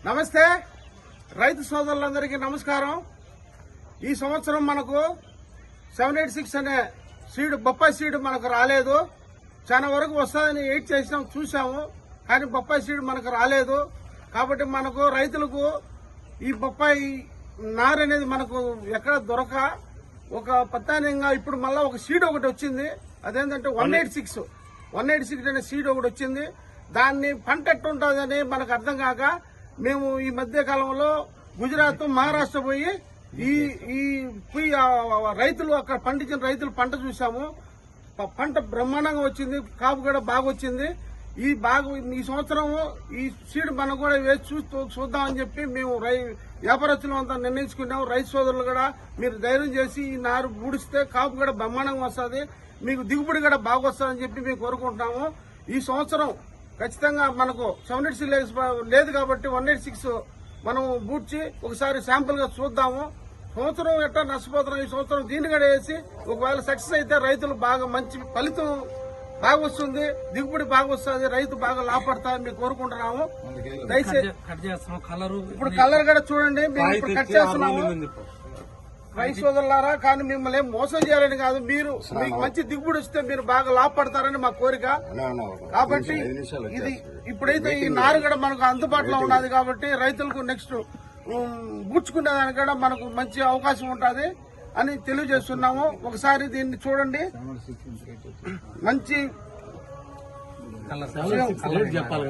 నమస్తే రైతు సోదరులందరికీ నమస్కారం. ఈ సంవత్సరం మనకు 786 అనే సీడ్ బొప్పాయి సీడ్ మనకు రాలేదు. చాలా వరకు వస్తుందని వెయిట్ చేసినాం, చూసాము, కానీ బొప్పాయి సీడ్ మనకు రాలేదు. కాబట్టి మనకు రైతులకు ఈ బొప్పాయి నారు అనేది మనకు ఎక్కడ దొరక ఒక పత్తానంగా ఇప్పుడు మళ్ళా ఒక సీడ్ ఒకటి వచ్చింది. అదేంటంటే 186 అనే సీడ్ ఒకటి వచ్చింది. దాన్ని పంట ఎట్టుంటుందని మనకు అర్థం కాక మేము ఈ మధ్య కాలంలో గుజరాత్, మహారాష్ట్ర పోయి రైతులు అక్కడ పండించిన రైతులు పంట చూసాము. పంట బ్రహ్మాండంగా వచ్చింది, కాపు కూడా బాగా వచ్చింది. ఈ సంవత్సరం ఈ సీడ్ మనం కూడా వేసి చూద్దామని చెప్పి మేము వ్యాపారస్తులు అంతా నిర్ణయించుకున్నాం. రైతు సోదరులు కూడా మీరు ధైర్యం చేసి ఈ నారు బూడిస్తే కాపు కూడా బ్రహ్మాండంగా వస్తుంది, మీకు దిగుబడి కూడా బాగా వస్తుందని చెప్పి మేము కోరుకుంటున్నాము. ఈ సంవత్సరం ఖచ్చితంగా మనకు 786 లేదు కాబట్టి 186 మనం బూడ్చి ఒకసారి శాంపుల్ గా చూద్దాము. సంవత్సరం ఎట్లా నష్టపోతున్నాం, ఈ సంవత్సరం దీన్ని కూడా వేసి ఒకవేళ సక్సెస్ అయితే రైతులు బాగా మంచి ఫలితం బాగా వస్తుంది, దిగుబడి బాగా వస్తుంది, రైతు బాగా లాభపడతారని మేము కోరుకుంటున్నాము. దయచేసి ఇప్పుడు కలర్ కూడా చూడండి, మేము ఇప్పుడు కట్ చేస్తున్నాము. రైతు సోదరులారా, కానీ మిమ్మల్ని మోసం చేయాలని కాదు, మీకు మంచి దిగుబడి వస్తే మీరు బాగా లాభపడతారని మా కోరిక. కాబట్టి ఇది ఇప్పుడైతే ఈ నారు కూడా మనకు అందుబాటులో ఉన్నది కాబట్టి రైతులకు నెక్స్ట్ బూడ్చుకునే దానికి కూడా మనకు మంచి అవకాశం ఉంటుంది అని తెలియజేస్తున్నాము. ఒకసారి దీన్ని చూడండి, మంచి చెప్పాలి.